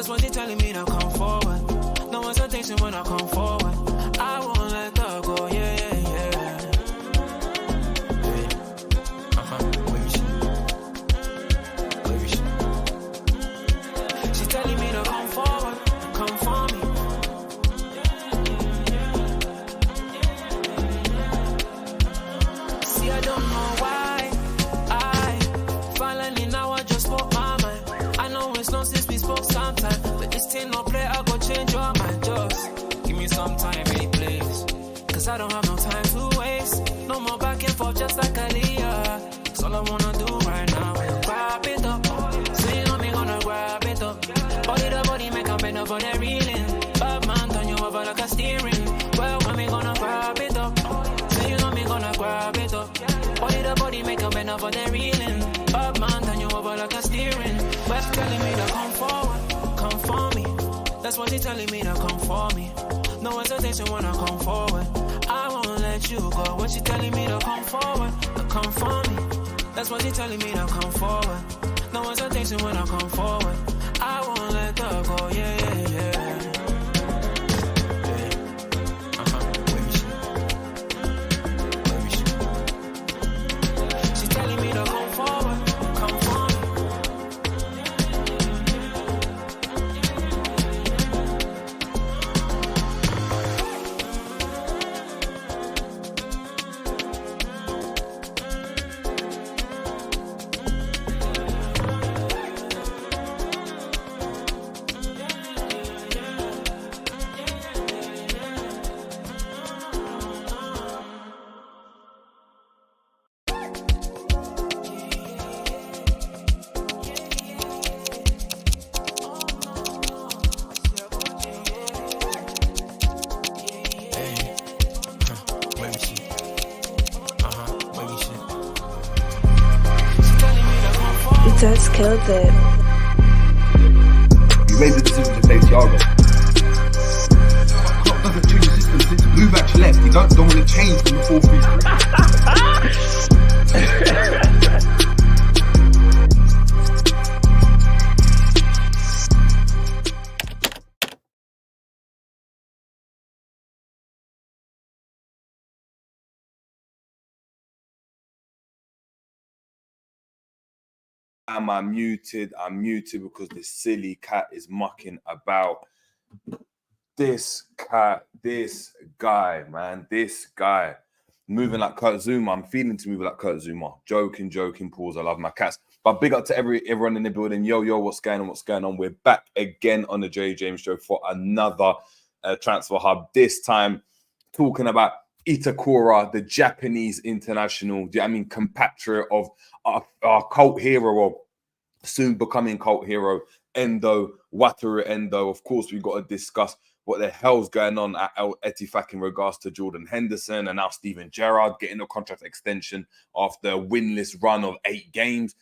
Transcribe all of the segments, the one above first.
That's what they're telling me to come forward. No hesitation when I come forward. I won't let her go, yeah, yeah, yeah. Where is she? She's telling me to come forward, come for me. See, I don't know why. Finally now I just spoke my mind. I know it's long since we spoke sometime, but this thing no play, I go change your mind. Just give me some time, baby, please. Cause I don't have no time to waste. No more back and forth just like Aaliyah. That's all I wanna do right now. Grab it up. So you know me gonna grab it up. Body to body make a bend up for the reeling. Bad man turn you over like a steering. Well, when me gonna grab it up. So you know me gonna grab it up. Body to body make a bend up for the reeling. Bad man turn you over like a steering. Well, telling me to come forward, come for me. That's what she's telling me to come for me. No hesitation when I come forward. I won't let you go. When she telling me to come forward, to come for me. That's what she's telling me to come forward. No hesitation when I come forward. I won't let her go, yeah, yeah, yeah. She's telling me to come forward, come for me. Just killed it. You made the decision to play Thiago. Klopp doesn't change the system since Blue left. You don't want to change from the 4-3-3. Am I muted? I'm muted because this silly cat is mucking about. This cat, this guy, man, this guy. Moving like Kurt Zuma. I'm feeling to move like Kurt Zuma. Joking, pause. I love my cats. But big up to everyone in the building. Yo, what's going on? We're back again on the Jerry James Show for another transfer hub. This time talking about Itakura, the Japanese international, compatriot of our cult hero, of soon becoming cult hero, Wataru Endo. Of course, we've got to discuss what the hell's going on at Al-Ettifaq in regards to Jordan Henderson and now Gerrard getting a contract extension after a winless run of 8 games.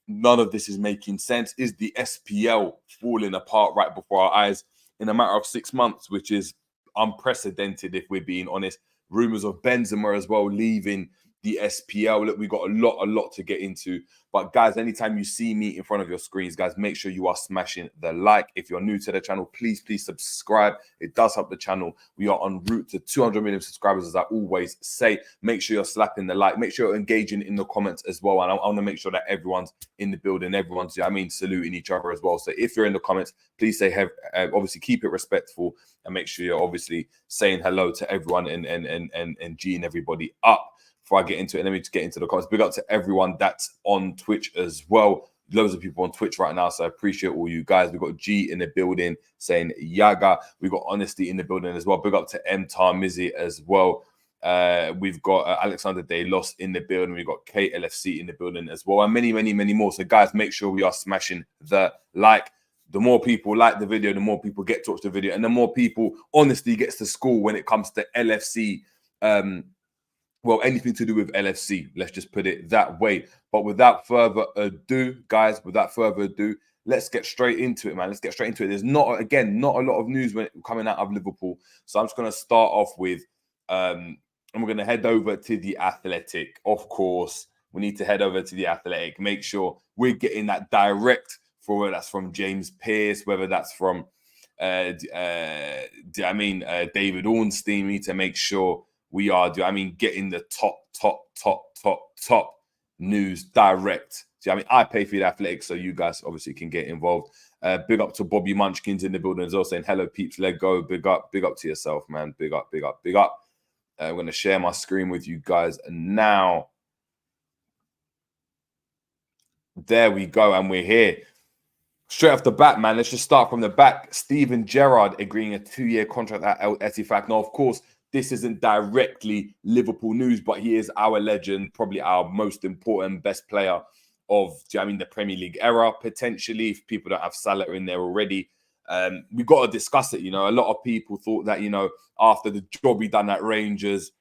None of this is making sense. Is the SPL falling apart right before our eyes in a matter of 6 months, which is unprecedented if we're being honest. Rumours of Benzema as well leaving the SPL. Look, we've got a lot to get into. But guys, anytime you see me in front of your screens, guys, make sure you are smashing the like. If you're new to the channel, please subscribe. It does help the channel. We are en route to 200 million subscribers, as I always say. Make sure you're slapping the like. Make sure you're engaging in the comments as well. And I want to make sure that everyone's in the building. Everyone's, saluting each other as well. So if you're in the comments, please say, obviously keep it respectful and make sure you're obviously saying hello to everyone and G'ing everybody up. Before I get into it, let me just get into the comments. Big up to everyone that's on Twitch as well. Loads of people on Twitch right now, so I appreciate all you guys. We've got G in the building saying Yaga. We've got Honesty in the building as well. Big up to M. Tarmizi as well. We've got Alexander Day Lost in the building. We've got KLFC in the building as well. And many more. So guys, make sure we are smashing the like. The more people like the video, the more people get to watch the video. And the more people, honestly, gets to school when it comes to LFC, anything to do with LFC, let's just put it that way. But without further ado, guys, let's get straight into it, man. Let's get straight into it. There's not a lot of news coming out of Liverpool. So I'm just going to start off with, and we're going to head over to the Athletic. Of course, we need to head over to the Athletic. Make sure we're getting that direct for whether that's from James Pearce, whether that's from David Ornstein. We need to make sure we are getting the top news direct. I pay for the Athletic, so you guys obviously can get involved. Big up to Bobby Munchkins in the building as well, saying hello peeps, let go. Big up to yourself, man. Big up. I'm going to share my screen with you guys now. There we go, and we're here. Straight off the bat, man, let's just start from the back. Steven Gerrard agreeing a 2-year contract at Al-Ettifaq. Now, of course, this isn't directly Liverpool news, but he is our legend, probably our most important, best player of the Premier League era, potentially, if people don't have Salah in there already. We got to discuss it. A lot of people thought that, after the job he done at Rangers,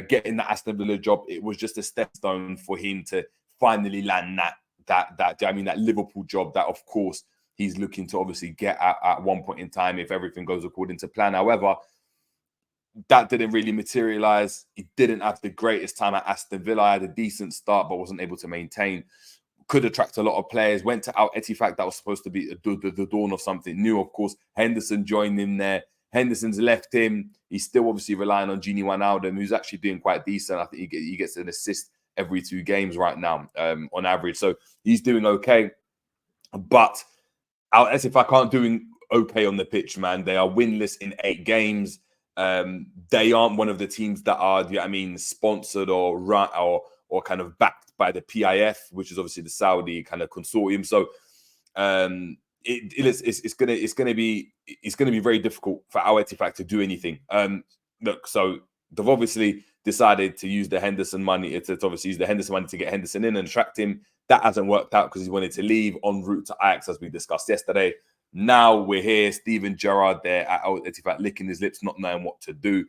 getting that Aston Villa job, it was just a step stone for him to finally land that Liverpool job that, of course, he's looking to obviously get at one point in time if everything goes according to plan. However, that didn't really materialize. He didn't have the greatest time at Aston Villa. Had a decent start, but wasn't able to maintain. Could attract a lot of players. Went to Al-Ettifaq. That was supposed to be the dawn of something new. Of course, Henderson joined him there. Henderson's left him. He's still obviously relying on Gini Wijnaldum, who's actually doing quite decent. I think he gets an assist every 2 games right now on average. So he's doing okay. But Al-Ettifaq aren't doing okay on the pitch, man. They are winless in 8 games. They aren't one of the teams that are, sponsored or run or kind of backed by the PIF, which is obviously the Saudi kind of consortium. So it's gonna be very difficult for Al-Ettifaq to do anything. Look, so they've obviously decided to use the Henderson money. To obviously use the Henderson money to get Henderson in and attract him. That hasn't worked out because he wanted to leave en route to Ajax, as we discussed yesterday. Now we're here, Steven Gerrard there at Ettifaq, licking his lips, not knowing what to do.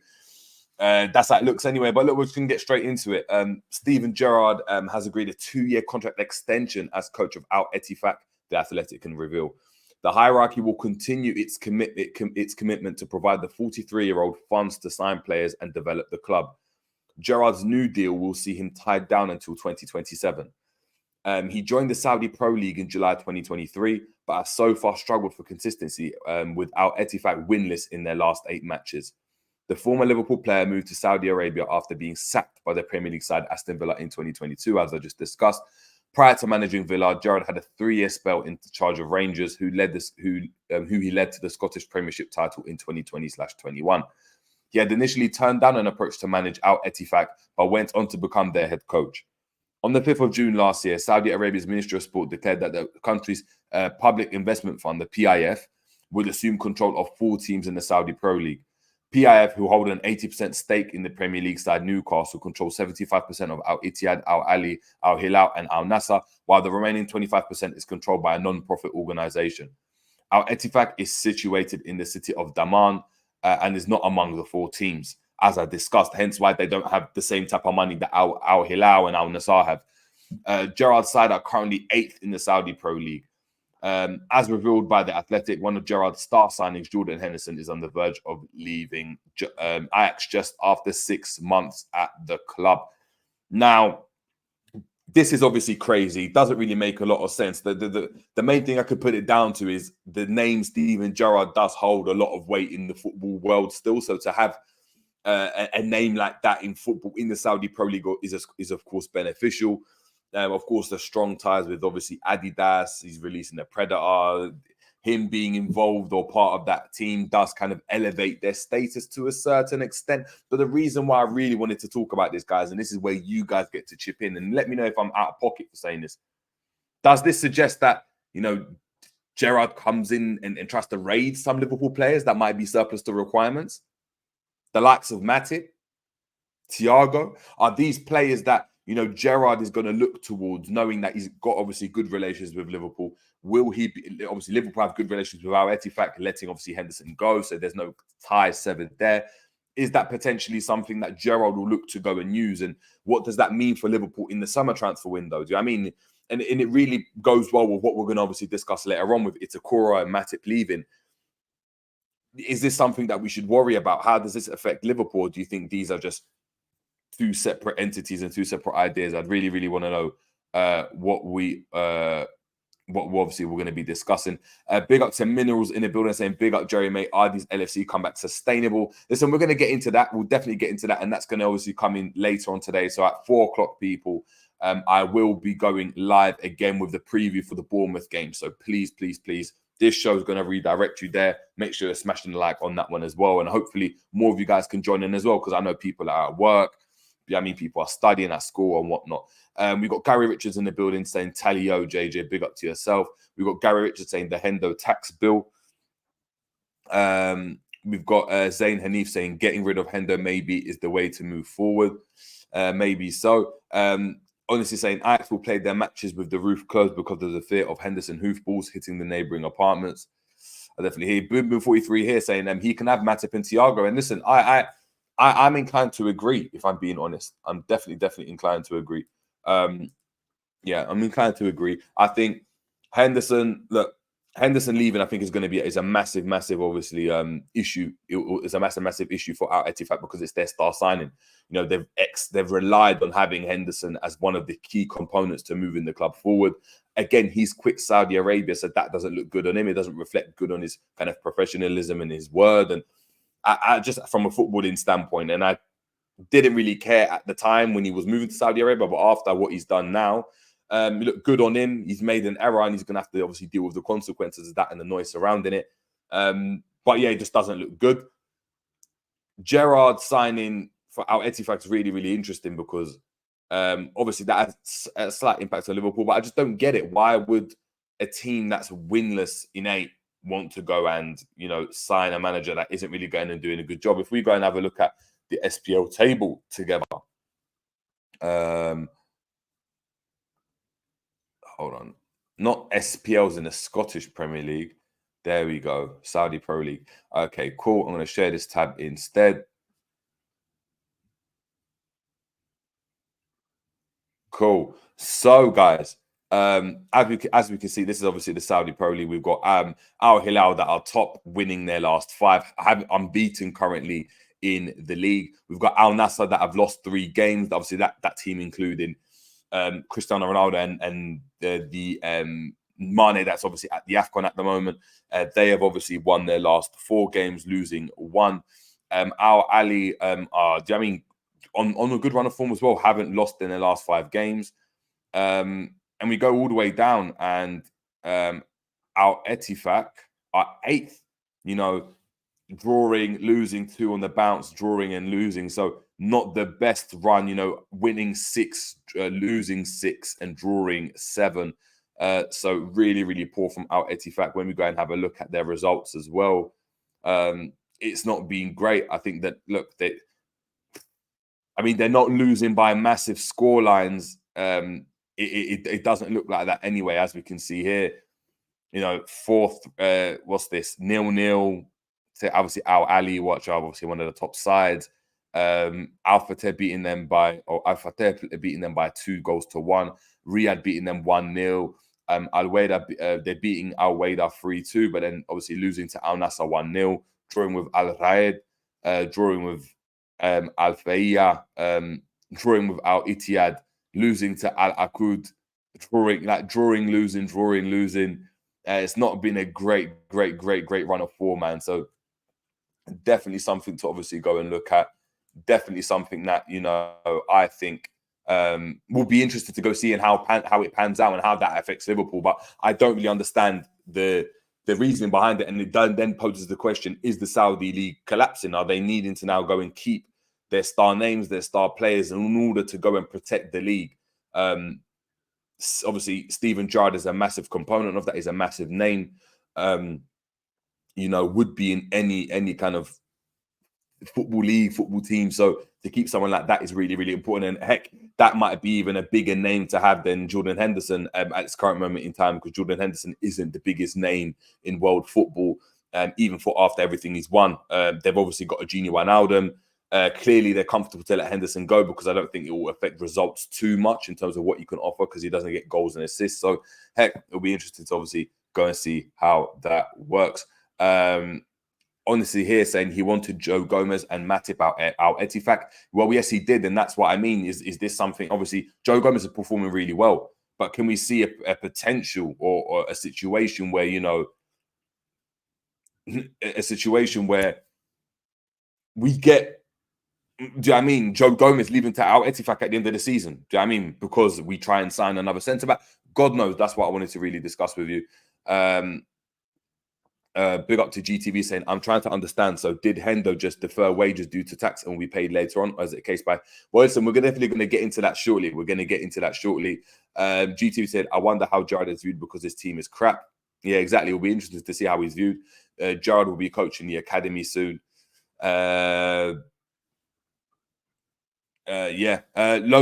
That's how it looks anyway. But look, we're just going to get straight into it. Steven Gerrard has agreed a 2-year contract extension as coach of Al-Ettifaq, the Athletic can reveal. The hierarchy will continue its commitment to provide the 43-year-old funds to sign players and develop the club. Gerrard's new deal will see him tied down until 2027. He joined the Saudi Pro League in July 2023, but has so far struggled for consistency with Al-Ettifaq winless in their last 8 matches. The former Liverpool player moved to Saudi Arabia after being sacked by the Premier League side Aston Villa in 2022, as I just discussed. Prior to managing Villa, Gerrard had a 3-year spell in charge of Rangers, who he led to the Scottish Premiership title in 2020/21. He had initially turned down an approach to manage Al-Ettifaq, but went on to become their head coach. On the 5th of June last year, Saudi Arabia's Ministry of Sport declared that the country's public investment fund, the PIF, would assume control of 4 teams in the Saudi Pro League. PIF, who hold an 80% stake in the Premier League side Newcastle, control 75% of Al-Ittihad, Al-Ali, Al-Hilal and Al-Nasser, while the remaining 25% is controlled by a non-profit organisation. Al-Ettifaq is situated in the city of Dammam and is not among the 4 teams, as I discussed, hence why they don't have the same type of money that Al-Hilal and Al-Nasser have. Gerrard's side are currently 8th in the Saudi Pro League. As revealed by The Athletic, one of Gerrard's star signings, Jordan Henderson, is on the verge of leaving Ajax just after 6 months at the club. Now, this is obviously crazy. It doesn't really make a lot of sense. The main thing I could put it down to is the name Steven Gerrard does hold a lot of weight in the football world still. So to have a name like that in football in the Saudi Pro League is of course beneficial. Of course, the strong ties with obviously Adidas. He's releasing the Predator. Him being involved or part of that team does kind of elevate their status to a certain extent. But the reason why I really wanted to talk about this, guys, and this is where you guys get to chip in and let me know if I'm out of pocket for saying this. Does this suggest that, Gerrard comes in and tries to raid some Liverpool players that might be surplus to requirements? The likes of Matip, Thiago, are these players that, Gerrard is going to look towards, knowing that he's got obviously good relations with Liverpool? Will he be, obviously Liverpool have good relations with Al-Ettifaq, letting obviously Henderson go, so there's no ties severed there. Is that potentially something that Gerrard will look to go and use? And what does that mean for Liverpool in the summer transfer window? Do you know what I mean? And it really goes well with what we're going to obviously discuss later on with Itakura and Matip leaving. Is this something that we should worry about? How does this affect Liverpool? Do you think these are just 2 separate entities and 2 separate ideas? I'd really, really want to know what obviously we're going to be discussing. Big up to Minerals in the building saying, big up Jerry, mate. Are these LFC comebacks sustainable? Listen, we're going to get into that. We'll definitely get into that. And that's going to obviously come in later on today. So at 4 o'clock, people, I will be going live again with the preview for the Bournemouth game. So please, please, please, this show is going to redirect you there. Make sure you're smashing the like on that one as well. And hopefully more of you guys can join in as well, because I know people are at work. I mean, people are studying at school and whatnot. We've got Gary Richards in the building saying, tally yo, JJ, big up to yourself. We've got Gary Richards saying the Hendo tax bill. We've got Zayn Hanif saying getting rid of Hendo maybe is the way to move forward. Maybe so. Honestly saying Ajax will play their matches with the roof closed because of the fear of Henderson hoofballs hitting the neighbouring apartments. I definitely hear Boom Boom 43 here saying he can have Matip and Thiago. And listen, I'm inclined to agree, if I'm being honest. I'm definitely inclined to agree. Yeah, I'm inclined to agree. I think Henderson leaving, I think is going to be a massive, obviously, issue. It's a massive issue for Al-Ettifaq because it's their star signing. You know, they've relied on having Henderson as one of the key components to moving the club forward. Again, he's quit Saudi Arabia, so that doesn't look good on him. It doesn't reflect good on his kind of professionalism and his word. And I just from a footballing standpoint, and I didn't really care at the time when he was moving to Saudi Arabia, but after what he's done now, look good on him. He's made an error and he's going to have to obviously deal with the consequences of that and the noise surrounding it. But yeah, it just doesn't look good. Gerrard signing for Al-Ettifaq is really interesting because obviously that has a slight impact on Liverpool, but I just don't get it. Why would a team that's winless in 8 want to go and, you know, sign a manager that isn't really going and doing a good job? If we go and have a look at the SPL table together, hold on, not SPLs in the Scottish Premier League. There we go, Saudi Pro League. Okay, cool. I'm going to share this tab instead. Cool. So, guys, as we can see, this is obviously the Saudi Pro League. We've got Al Hilal that are top, winning their last 5, unbeaten currently in the league. We've got Al Nassr that have lost 3 games. Obviously, that team including Cristiano Ronaldo and the Mane that's obviously at the AFCON at the moment. They have obviously won their last 4 games, losing 1. Al Ali on a good run of form as well, haven't lost in their last 5 games. And we go all the way down, and Al-Ettifaq are 8th, you know, drawing, losing 2 on the bounce, drawing and losing. So not the best run, you know, winning 6, losing 6 and drawing 7. So really poor from Al-Ettifaq. When we go and have a look at their results as well, it's not been great. I think that, look, they're not losing by massive score lines. It doesn't look like that anyway, as we can see here. You know, 4th, what's this? 0-0 to obviously Al Ali, which are obviously one of the top sides. Al-Fateh beating them by 2-1. Riyadh beating them 1-0. Al-Wahda, they're beating Al-Wahda 3-2, but then obviously losing to Al Nassr 1-0, drawing with Al-Raed, drawing with Al-Fayya, drawing with Al-Ittihad, losing to Al-Aqud, drawing, losing. It's not been a great run of form, man. So definitely something to obviously go and look at. Definitely something that, you know, I think will be interested to go see and how it pans out and how that affects Liverpool. But I don't really understand the reasoning behind it. And it then poses the question, is the Saudi League collapsing? Are they needing to now go and keep their star names, their star players in order to go and protect the league? Obviously, Steven Gerrard is a massive component of that. He's a massive name. You know, would be in any kind of football league, football team. So to keep someone like that is really important. And heck, that might be even a bigger name to have than Jordan Henderson at this current moment in time, because Jordan Henderson isn't the biggest name in world football, even for after everything he's won. They've obviously got a Gini Wijnaldum. Clearly, they're comfortable to let Henderson go because I don't think it will affect results too much in terms of what you can offer, because he doesn't get goals and assists. So, heck, it'll be interesting to obviously go and see how that works. Honestly, here saying he wanted Joe Gomez and Matip out Ettifaq. Well, yes, he did, and that's what I mean. Is this something? Obviously, Joe Gomez is performing really well, but can we see a potential or a situation where, you know, a situation where we get, do you know what I mean, Joe Gomez leaving to Al-Ettifaq at the end of the season? Do you know what I mean? Because we try and sign another centre back. God knows, that's what I wanted to really discuss with you. Big up to GTV saying, I'm trying to understand. So did Hendo just defer wages due to tax and we paid later on? Or is it a case by? Well, listen, we're definitely going to get into that shortly. GTV said, I wonder how Gerrard is viewed because his team is crap. Yeah, exactly. It'll be interesting to see how he's viewed. Gerrard will be coaching the academy soon. Loads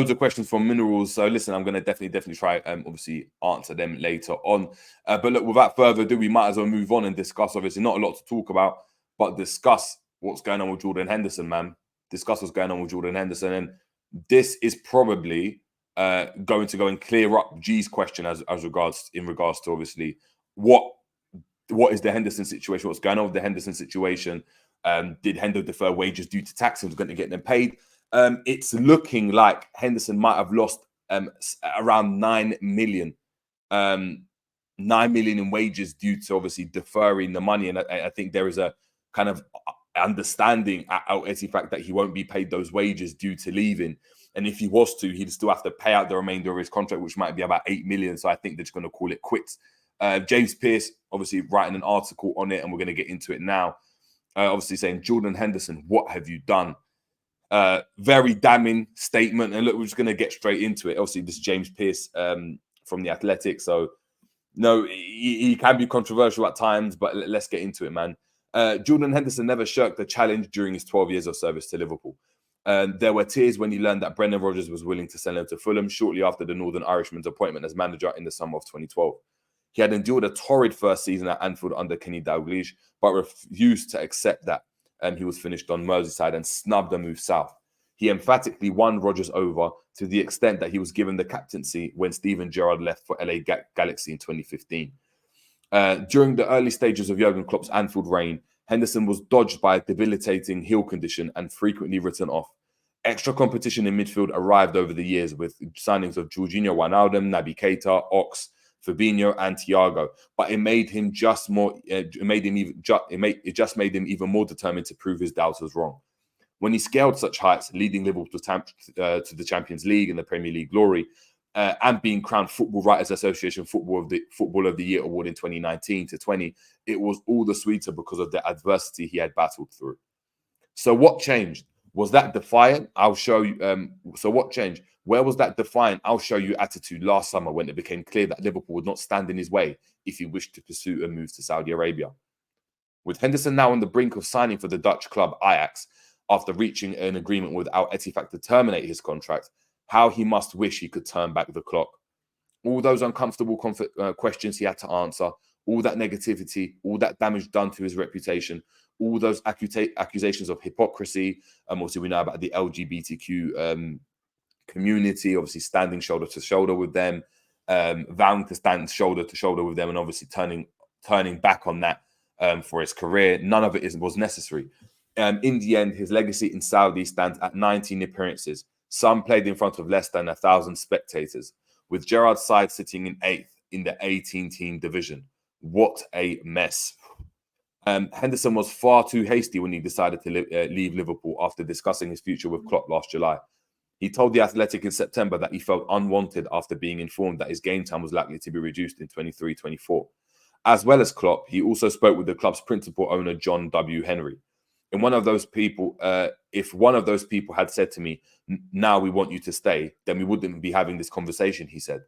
of questions from Minerals. So listen, I'm going to definitely try obviously answer them later on. But look, without further ado, we might as well move on and discuss. Obviously, not a lot to talk about, but discuss what's going on with Jordan Henderson, man. Discuss what's going on with Jordan Henderson, and this is probably going to go and clear up G's question as regards to obviously what is the Henderson situation? What's going on with the Henderson situation? Did Hendo defer wages due to tax and was going to get them paid? It's looking like Henderson might have lost around 9 million. 9 million in wages due to obviously deferring the money. And I think there is a kind of understanding at Ettifaq that he won't be paid those wages due to leaving. And if he was to, he'd still have to pay out the remainder of his contract, which might be about 8 million. So I think they're just going to call it quits. James Pearce obviously writing an article on it, and we're going to get into it now. Obviously saying, Jordan Henderson, what have you done? Very damning statement. And look, we're just going to get straight into it. Obviously, this is James Pearce from The Athletic. So, no, he can be controversial at times, but let's get into it, man. Jordan Henderson never shirked a challenge during his 12 years of service to Liverpool. There were tears when he learned that Brendan Rodgers was willing to sell him to Fulham shortly after the Northern Irishman's appointment as manager in the summer of 2012. He had endured a torrid first season at Anfield under Kenny Dalglish, but refused to accept that he was finished on Merseyside and snubbed a move south. He emphatically won Rodgers over to the extent that he was given the captaincy when Steven Gerrard left for LA Galaxy in 2015. During the early stages of Jurgen Klopp's Anfield reign, Henderson was dodged by a debilitating heel condition and frequently written off. Extra competition in midfield arrived over the years with signings of Jorginho Wijnaldum, Naby Keita, Ox, Fabinho, and Thiago, but it made him just made him even more determined to prove his doubters wrong. When he scaled such heights, leading Liverpool to the Champions League and the Premier League glory, and being crowned Football Writers Association Football of the Year award in 2019-20, it was all the sweeter because of the adversity he had battled through. So what changed? Was that defiant? I'll show you. So what changed? Where was that defiant? I'll show you attitude last summer when it became clear that Liverpool would not stand in his way if he wished to pursue a move to Saudi Arabia. With Henderson now on the brink of signing for the Dutch club Ajax, after reaching an agreement with Al-Ettifaq to terminate his contract, how he must wish he could turn back the clock. All those uncomfortable questions he had to answer, all that negativity, all that damage done to his reputation, all those accusations of hypocrisy. Obviously, we know about the LGBTQ community, obviously standing shoulder to shoulder with them, vowing to stand shoulder to shoulder with them, and obviously turning back on that for his career. None of it was necessary. In the end, his legacy in Saudi stands at 19 appearances, some played in front of less than 1,000 spectators, with Gerrard's side sitting in 8th in the 18-team division. What a mess. Henderson was far too hasty when he decided to leave Liverpool after discussing his future with Klopp last July. He told The Athletic in September that he felt unwanted after being informed that his game time was likely to be reduced in 23-24. As well as Klopp, he also spoke with the club's principal owner, John W. Henry. And one of those people, if one of those people had said to me, now we want you to stay, then we wouldn't be having this conversation, he said.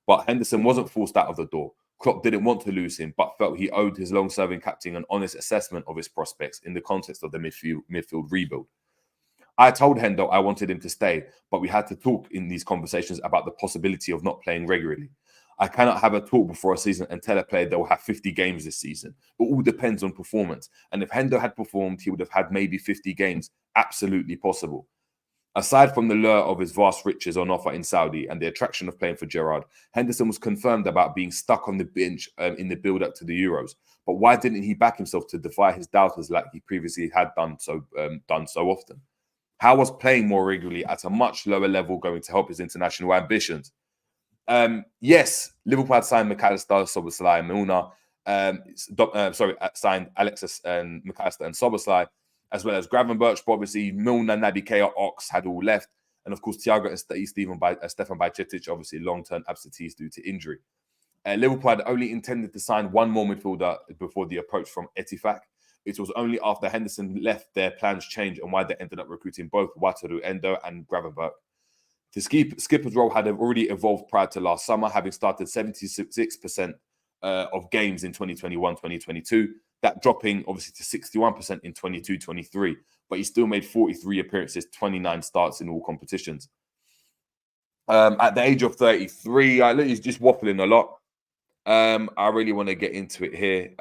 But Henderson wasn't forced out of the door. Klopp didn't want to lose him, but felt he owed his long-serving captain an honest assessment of his prospects in the context of the midfield rebuild. I told Hendo I wanted him to stay, but we had to talk in these conversations about the possibility of not playing regularly. I cannot have a talk before a season and tell a player they will have 50 games this season. It all depends on performance. And if Hendo had performed, he would have had maybe 50 games. Absolutely possible. Aside from the lure of his vast riches on offer in Saudi and the attraction of playing for Gerrard, Henderson was confirmed about being stuck on the bench in the build-up to the Euros. But why didn't he back himself to defy his doubters like he previously had done so often? How was playing more regularly at a much lower level going to help his international ambitions? Yes, Liverpool had signed McAllister, Szoboszlai, Milner. Signed Alexis and McAllister and Szoboszlai, as well as Gravenberch. But obviously, Milner, Naby Keita, Ox had all left. And of course, Thiago and Stefan Bajcetic, obviously long-term absentees due to injury. Liverpool had only intended to sign one more midfielder before the approach from Ettifaq. It was only after Henderson left their plans changed and why they ended up recruiting both Wataru Endo and Gravenberch. The skipper's role had already evolved prior to last summer, having started 76% of games in 2021-2022. That dropping obviously to 61% in 22-23, but he still made 43 appearances, 29 starts in all competitions. At the age of 33, he's just waffling a lot. I really want to get into it here.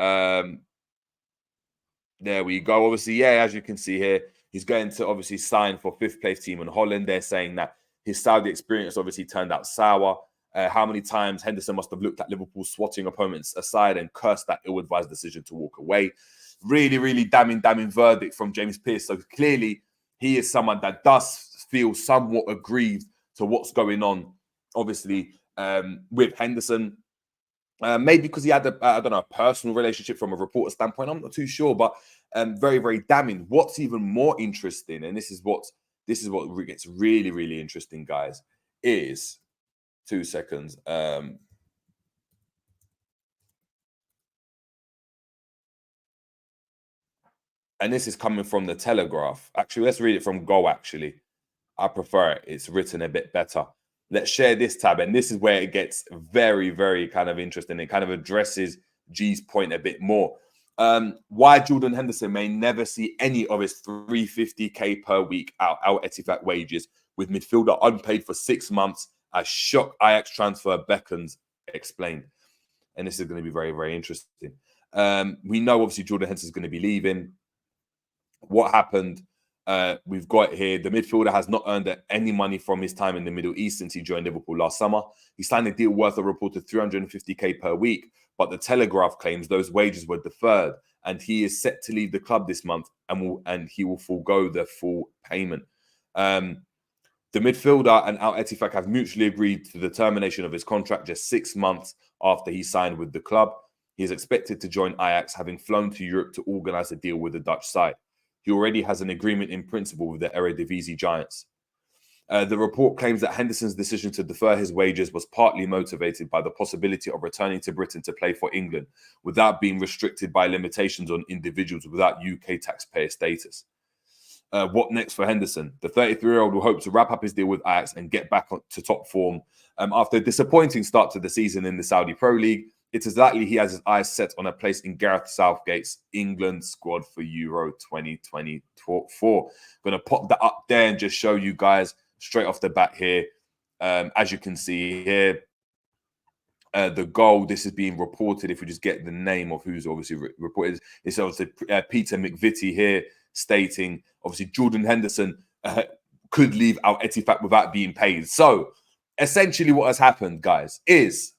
There we go. Obviously, yeah, as you can see here, he's going to obviously sign for fifth place team in Holland. They're saying that his Saudi experience obviously turned out sour. How many times Henderson must have looked at Liverpool swatting opponents aside and cursed that ill-advised decision to walk away. Really, really damning verdict from James Pearce. So clearly, he is someone that does feel somewhat aggrieved to what's going on, obviously, with Henderson. Maybe because he had a personal relationship from a reporter standpoint. I'm not too sure, but very, very damning. What's even more interesting, and this is what gets really, really interesting, guys, is 2 seconds. And this is coming from the Telegraph. Actually, let's read it from Go. Actually, I prefer it. It's written a bit better. Let's share this tab. And this is where it gets very, very kind of interesting. It kind of addresses G's point a bit more. Why Jordan Henderson may never see any of his 350k per week Al-Ettifaq wages, with midfielder unpaid for 6 months as shock Ajax transfer beckons, explained. And this is going to be very, very interesting. We know obviously Jordan Henderson is going to be leaving. What happened? We've got here, the midfielder has not earned any money from his time in the Middle East since he joined Liverpool last summer. He signed a deal worth a reported 350k per week, but the Telegraph claims those wages were deferred and he is set to leave the club this month and he will forego the full payment. The midfielder and Al-Ettifaq have mutually agreed to the termination of his contract just 6 months after he signed with the club. He is expected to join Ajax, having flown to Europe to organise a deal with the Dutch side. He already has an agreement in principle with the Eredivisie giants. The report claims that Henderson's decision to defer his wages was partly motivated by the possibility of returning to Britain to play for England without being restricted by limitations on individuals without UK taxpayer status. What next for Henderson? The 33-year-old will hope to wrap up his deal with Ajax and get back to top form. After a disappointing start to the season in the Saudi Pro League, it is likely he has his eyes set on a place in Gareth Southgate's England squad for Euro 2024. Going to pop that up there and just show you guys straight off the bat here. As you can see here, the goal, this is being reported. If we just get the name of who's obviously reported, it's obviously Peter McVitie here stating, obviously, Jordan Henderson could leave Al-Ettifaq without being paid. So essentially what has happened, guys, is,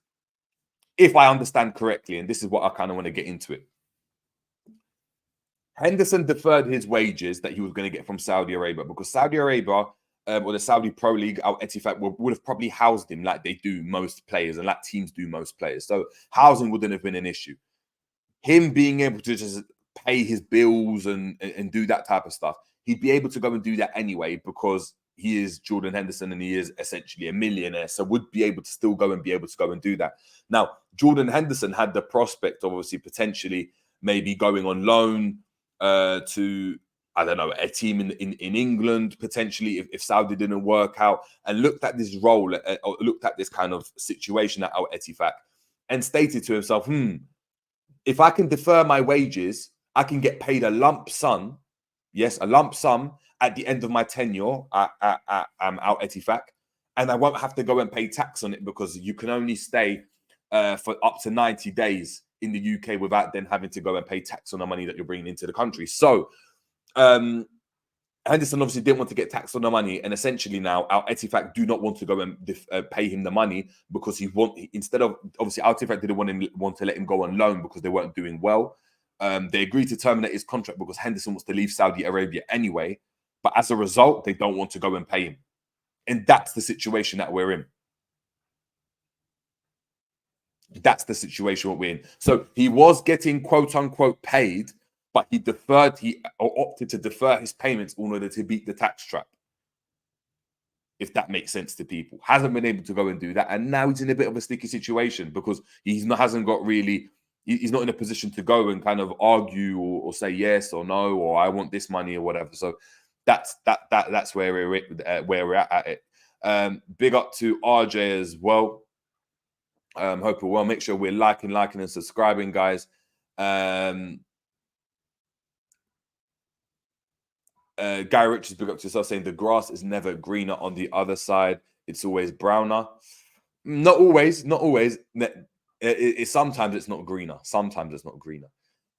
if I understand correctly, and this is what I kind of want to get into it, Henderson deferred his wages that he was going to get from Saudi Arabia because Saudi Arabia or the Saudi Pro League, Al-Ettifaq would have probably housed him like they do most players and like teams do most players. So housing wouldn't have been an issue. Him being able to just pay his bills and do that type of stuff, he'd be able to go and do that anyway because he is Jordan Henderson and he is essentially a millionaire, so would be able to still go and do that. Now, Jordan Henderson had the prospect of obviously potentially maybe going on loan to, I don't know, a team in England, potentially if Saudi didn't work out, and looked at this role, or looked at this kind of situation at Al-Ettifaq and stated to himself, if I can defer my wages, I can get paid a lump sum, yes, a lump sum at the end of my tenure at Al-Ettifaq, and I won't have to go and pay tax on it because you can only stay for up to 90 days in the UK without then having to go and pay tax on the money that you're bringing into the country. So Henderson obviously didn't want to get taxed on the money, and essentially now Al-Ettifaq do not want to go and pay him the money because instead of, obviously Al-Ettifaq didn't want to let him go on loan because they weren't doing well. They agreed to terminate his contract because Henderson wants to leave Saudi Arabia anyway. But as a result, they don't want to go and pay him. And that's the situation that we're in. That's the situation we're in. So he was getting quote unquote paid, but he opted to defer his payments in order to beat the tax trap. If that makes sense to people. Hasn't been able to go and do that. And now he's in a bit of a sticky situation because he's not in a position to go and kind of argue or say yes or no, or I want this money or whatever. So that's where we're at it. Big up to RJ as well. Hope you're well. Make sure we're liking and subscribing, guys. Gary Richards, big up to yourself, saying the grass is never greener on the other side. It's always browner. Not always. Sometimes it's not greener.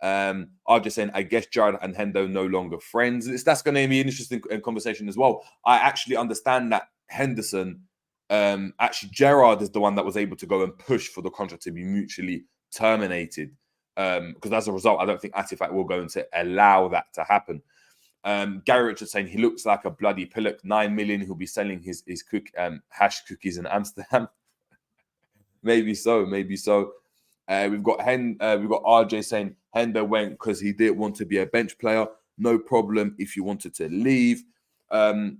I'm just saying, I guess Gerrard and Hendo no longer friends. That's going to be an interesting conversation as well. I actually understand that Henderson, actually Gerrard is the one that was able to go and push for the contract to be mutually terminated. Because as a result, I don't think Ettifaq will go and allow that to happen. Gary Richards saying he looks like a bloody pillock. 9 million. He'll be selling his hash cookies in Amsterdam. maybe so. We've got RJ saying Hendo went because he didn't want to be a bench player. No problem if you wanted to leave. No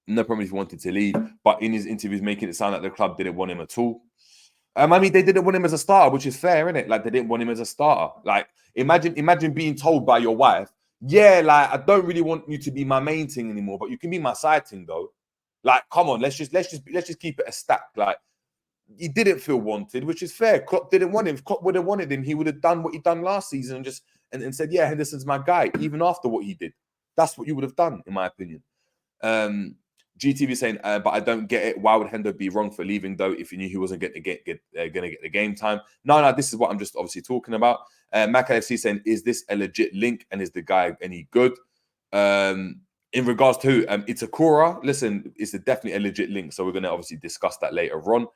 problem if you wanted to leave. But in his interviews, making it sound like the club didn't want him at all. I mean, they didn't want him as a starter, which is fair, isn't it? Like, they didn't want him as a starter. Like, imagine being told by your wife, yeah, like, I don't really want you to be my main thing anymore, but you can be my side thing though. Like, come on, let's just keep it a stack. Like, he didn't feel wanted, which is fair. Klopp didn't want him. If Klopp would have wanted him, he would have done what he done last season and said, yeah, Henderson's my guy, even after what he did. That's what you would have done, in my opinion. GTV saying, but I don't get it. Why would Hendo be wrong for leaving though if he knew he wasn't going to get the game time? No, this is what I'm just obviously talking about. Mac LFC saying, is this a legit link and is the guy any good? In regards to Itakura, listen, it's definitely a legit link, so we're going to obviously discuss that later on.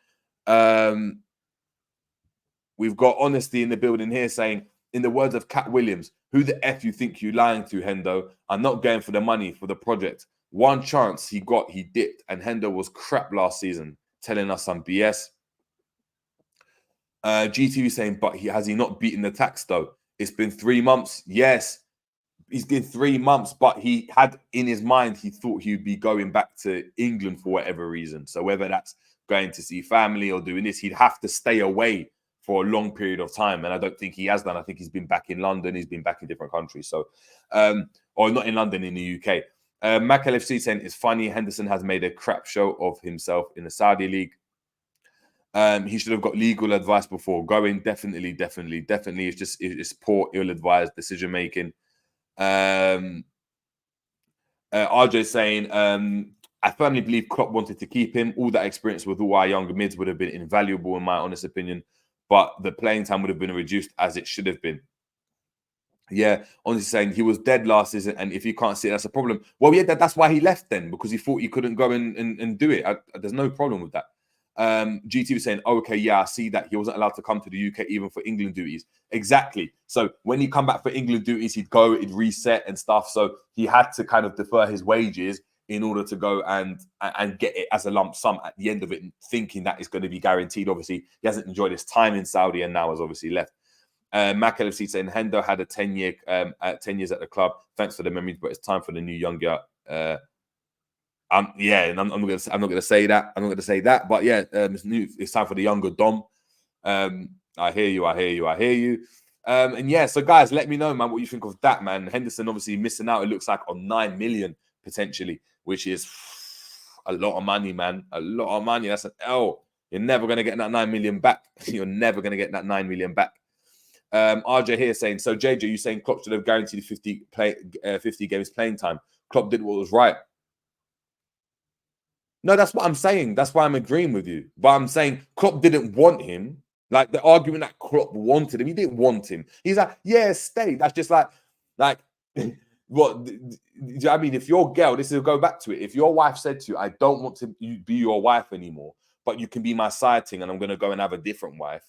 We've got Honesty in the building here saying, in the words of Cat Williams, who the F you think you lying to, Hendo? I'm not going for the money for the project. One chance he got, he dipped, and Hendo was crap last season, telling us some BS. GTV saying, but has he not beaten the tax though? It's been 3 months. Yes, he's been 3 months, but he had in his mind, he thought he'd be going back to England for whatever reason. So whether that's going to see family or doing this, he'd have to stay away for a long period of time. And I don't think he has done. I think he's been back in London. He's been back in different countries. So, or not in London, in the UK. Mac LFC saying, it's funny, Henderson has made a crap show of himself in the Saudi League. He should have got legal advice before going. Definitely. It's poor, ill-advised decision-making. RJ saying, I firmly believe Klopp wanted to keep him. All that experience with all our younger mids would have been invaluable, in my honest opinion. But the playing time would have been reduced as it should have been. Yeah, honestly saying he was dead last season, and if he can't see it, that's a problem. Well, yeah, that's why he left then, because he thought he couldn't go and do it. There's no problem with that. GT was saying, oh, okay, yeah, I see that. He wasn't allowed to come to the UK even for England duties. Exactly. So when he come back for England duties, he'd go, he'd reset and stuff. So he had to kind of defer his wages in order to go and get it as a lump sum at the end of it, thinking that it's going to be guaranteed. Obviously, he hasn't enjoyed his time in Saudi and now has obviously left. Mac LFC saying Hendo had a 10 years at the club. Thanks for the memories, but it's time for the new younger. Yeah, and I'm not gonna say that. But yeah, it's time for the younger Dom. I hear you. And yeah, so guys, let me know, man, what you think of that, man. Henderson obviously missing out. It looks like on 9 million potentially, which is a lot of money, man. A lot of money. That's an L. You're never gonna get that 9 million back. You're never gonna get that 9 million back. RJ here saying, so JJ, you saying Klopp should have guaranteed 50 games playing time. Klopp did what was right. No, that's what I'm saying. That's why I'm agreeing with you. But I'm saying Klopp didn't want him. Like, the argument that Klopp wanted him, he didn't want him. He's like, yeah, stay. That's just like what? I mean, if your girl, this is go back to it. If your wife said to you, I don't want to be your wife anymore, but you can be my side thing, and I'm going to go and have a different wife.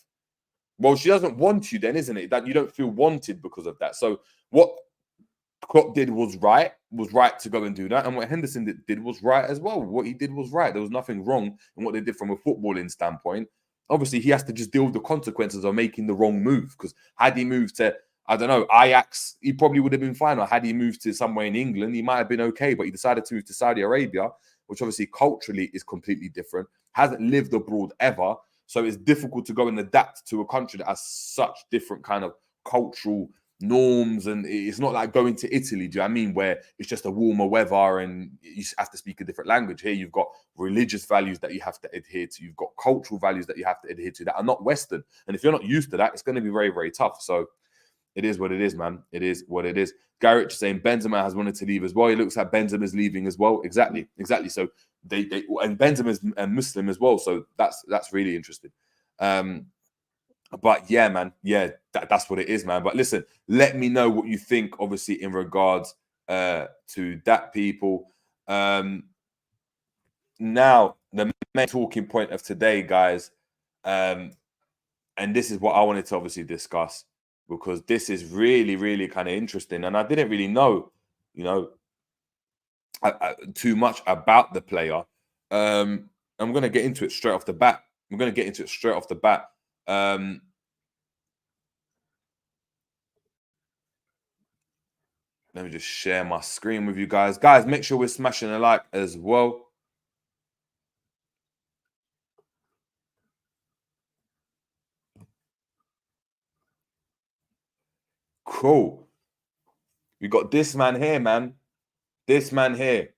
Well, she doesn't want you then, isn't it? That you don't feel wanted because of that. So what Klopp did was right to go and do that. And what Henderson did was right as well. What he did was right. There was nothing wrong in what they did from a footballing standpoint. obviously he has to just deal with the consequences of making the wrong move. Because had he moved to, I don't know, Ajax, he probably would have been fine. Or had he moved to somewhere in England, he might have been okay. But he decided to move to Saudi Arabia, which obviously culturally is completely different. Hasn't lived abroad ever. So it's difficult to go and adapt to a country that has such different kind of cultural norms. And it's not like going to Italy, do you know what I mean? Where it's just a warmer weather and you have to speak a different language. Here you've got religious values that you have to adhere to. You've got cultural values that you have to adhere to that are not Western. And if you're not used to that, it's going to be very, very tough. So it is what it is, man. It is what it is. Garrett saying Benzema has wanted to leave as well. It looks like Benzema's leaving as well. Exactly. So they and Benzema's a Muslim as well. So that's really interesting. But yeah, man. Yeah, that's what it is, man. But listen, let me know what you think, obviously, in regards to that, people. Now, the main talking point of today, guys, and this is what I wanted to obviously discuss, because this is really, really kind of interesting. And I didn't really know, too much about the player. I'm going to get into it straight off the bat. Let me just share my screen with you guys. Guys, make sure we're smashing a like as well. Cool. We got this man here, man. This man here.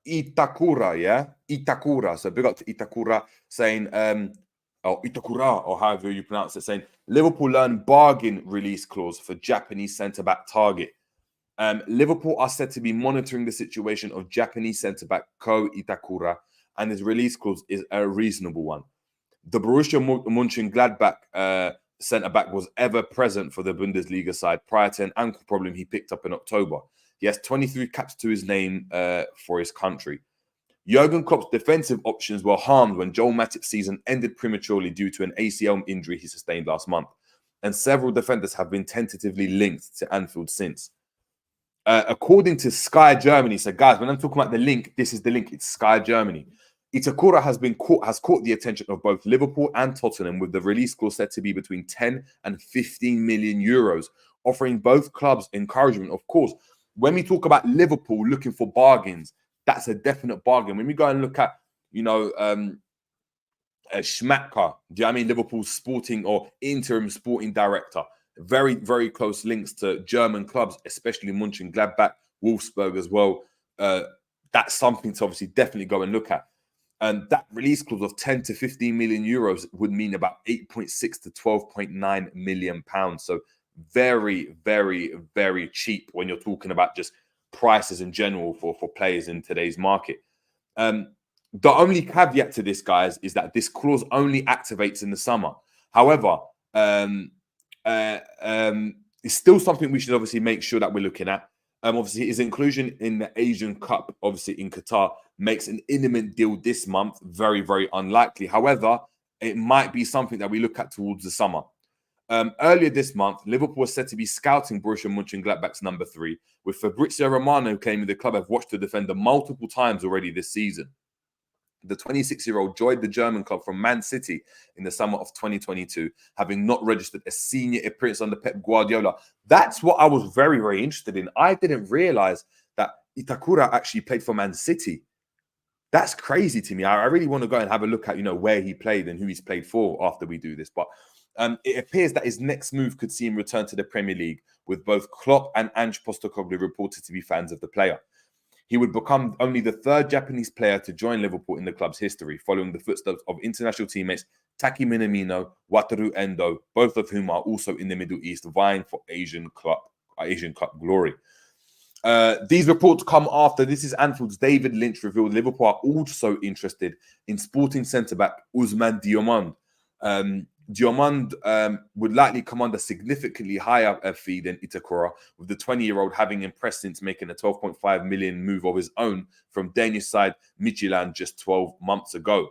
Itakura, yeah? Itakura. So big up to Itakura saying, or Itakura, or however you pronounce it, saying, Liverpool learn bargain release clause for Japanese centre-back target. Liverpool are said to be monitoring the situation of Japanese centre-back Ko Itakura, and his release clause is a reasonable one. The Borussia Mönchengladbach centre-back was ever present for the Bundesliga side prior to an ankle problem he picked up in October. He has 23 caps to his name for his country. Jurgen Klopp's defensive options were harmed when Joel Matip's season ended prematurely due to an ACL injury he sustained last month. And several defenders have been tentatively linked to Anfield since. According to Sky Germany, so guys, when I'm talking about the link, this is the link. It's Sky Germany. Itakura has caught the attention of both Liverpool and Tottenham, with the release clause said to be between 10 and 15 million euros, offering both clubs encouragement. Of course, when we talk about Liverpool looking for bargains, that's a definite bargain. When we go and look at, Schmatka, do you know what I mean? Liverpool's sporting or interim sporting director, very, very close links to German clubs, especially Mönchengladbach, Wolfsburg as well. That's something to obviously definitely go and look at. And that release clause of 10 to 15 million euros would mean about 8.6 to 12.9 million pounds. So very, very, very cheap when you're talking about just prices in general for players in today's market. The only caveat to this, guys, is that this clause only activates in the summer. However, it's still something we should obviously make sure that we're looking at. Obviously, his inclusion in the Asian Cup, obviously in Qatar, makes an imminent deal this month very, very unlikely. However, it might be something that we look at towards the summer. Earlier this month, Liverpool was said to be scouting Borussia Mönchengladbach's number 3, with Fabrizio Romano claiming the club have watched the defender multiple times already this season. The 26-year-old joined the German club from Man City in the summer of 2022, having not registered a senior appearance under Pep Guardiola. That's what I was very, very interested in. I didn't realize that Itakura actually played for Man City. That's crazy to me. I really want to go and have a look at, where he played and who he's played for after we do this. But it appears that his next move could see him return to the Premier League, with both Klopp and Ange Postecoglou reported to be fans of the player. He would become only the 3rd Japanese player to join Liverpool in the club's history, following the footsteps of international teammates Taki Minamino, Wataru Endo, both of whom are also in the Middle East, vying for Asian Cup glory. These reports come after, this is Anfield's David Lynch revealed Liverpool are also interested in sporting centre-back Ousmane Diomande. Diomande would likely command a significantly higher fee than Itakura, with the 20-year-old having impressed since making a 12.5 million move of his own from Danish side Midtjylland just 12 months ago.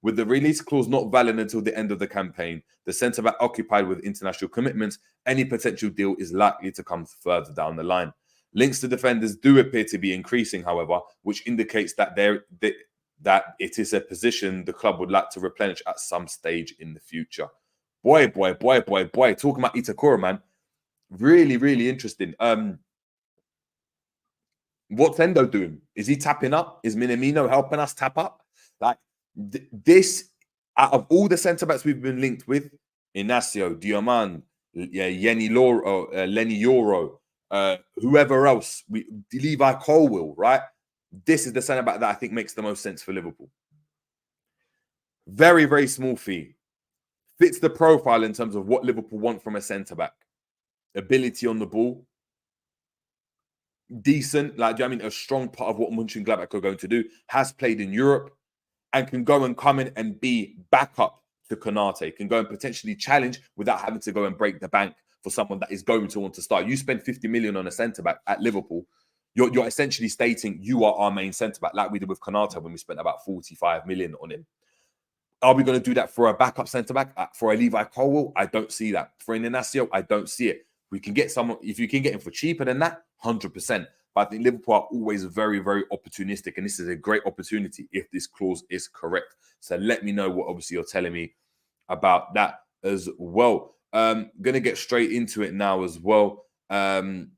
With the release clause not valid until the end of the campaign, the centre-back occupied with international commitments, any potential deal is likely to come further down the line. Links to defenders do appear to be increasing, however, which indicates that that it is a position the club would like to replenish at some stage in the future. Boy. Talking about Itakura, man. Really, really interesting. What's Endo doing? Is he tapping up? Is Minamino helping us tap up? Like this, out of all the centre backs we've been linked with, Inacio, Diamand, Lenny Yoro, whoever else, Levi Colwill, right? This is the centre back that I think makes the most sense for Liverpool. Very, very small fee. Fits the profile in terms of what Liverpool want from a centre back. Ability on the ball. Decent, like, do you know what I mean? A strong part of what Mönchengladbach are going to do. Has played in Europe and can go and come in and be backup to Konate. Can go and potentially challenge without having to go and break the bank for someone that is going to want to start. You spend 50 million on a centre-back at Liverpool, you're essentially stating you are our main centre-back, like we did with Konate when we spent about 45 million on him. Are we going to do that for a backup centre-back? For a Levi Colwill? I don't see that. For an Inacio, I don't see it. We can get someone, if you can get him for cheaper than that, 100%. But I think Liverpool are always very, very opportunistic. And this is a great opportunity if this clause is correct. So let me know what obviously you're telling me about that as well. Going to get straight into it now as well. Honestly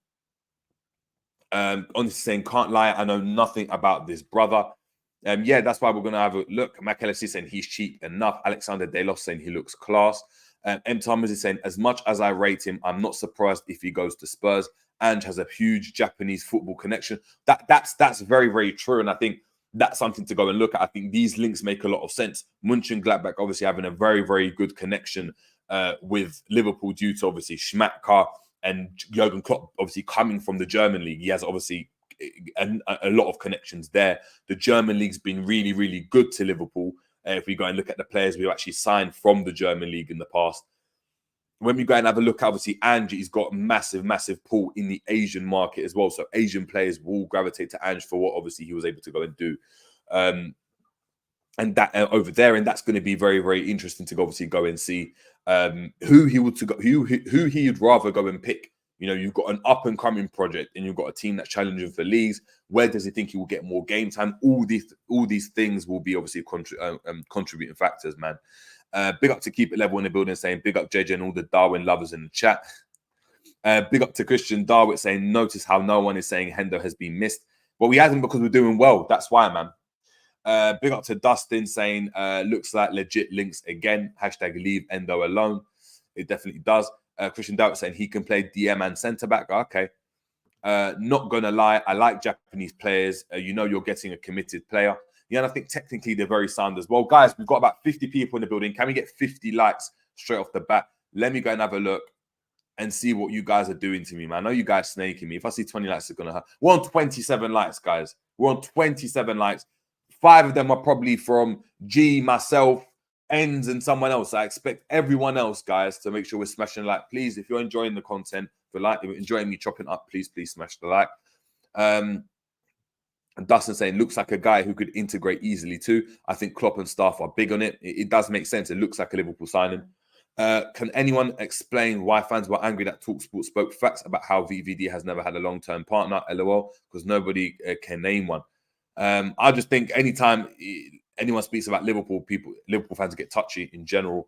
saying, can't lie, I know nothing about this brother. Yeah, that's why we're going to have a look. McAllister saying he's cheap enough. Alexander Delos saying he looks class. M. Thomas is saying, as much as I rate him, I'm not surprised if he goes to Spurs. Ange has a huge Japanese football connection. That's very, very true. And I think that's something to go and look at. I think these links make a lot of sense. Mönchengladbach obviously having a very, very good connection with Liverpool due to obviously Schmadtke and Jurgen Klopp obviously coming from the German league. He has obviously a lot of connections there. The German league's been really, really good to Liverpool. If we go and look at the players we've actually signed from the German league in the past. When we go and have a look, obviously, Ange, he's got massive, massive pull in the Asian market as well. So Asian players will gravitate to Ange for what obviously he was able to go and do. And that over there, and that's going to be very, very interesting to obviously go and see who he would to go, who he'd rather go and pick. You know, you've got an up and coming project, and you've got a team that's challenging for leagues. Where does he think he will get more game time? All these things will be obviously contributing factors, man. Big up to Keep It Level in the building, saying big up JJ and all the Darwin lovers in the chat. Big up to Christian Darwin saying, notice how no one is saying Hendo has been missed. Well, we hasn't because we're doing well. That's why, man. Big up to Dustin saying, looks like legit links again. Hashtag leave Endo alone. It definitely does. Christian Darwin saying he can play DM and centre back. Okay. Not gonna lie, I like Japanese players. You know you're getting a committed player. Yeah, and I think technically they're very sound as well. Guys, we've got about 50 people in the building. Can we get 50 likes straight off the bat? Let me go and have a look and see what you guys are doing to me, man. I know you guys snaking me. If I see 20 likes, it's going to hurt. We're on 27 likes, guys. We're on 27 likes. 5 of them are probably from G, myself, Ends, and someone else. I expect everyone else, guys, to make sure we're smashing a like. Please, if you're enjoying the content, if you're enjoying me chopping up, please smash the like. And Dustin saying, looks like a guy who could integrate easily too. I think Klopp and staff are big on it. It does make sense. It looks like a Liverpool signing. Can anyone explain why fans were angry that TalkSport spoke facts about how VVD has never had a long-term partner? LOL, because nobody can name one. I just think anytime anyone speaks about Liverpool fans get touchy in general.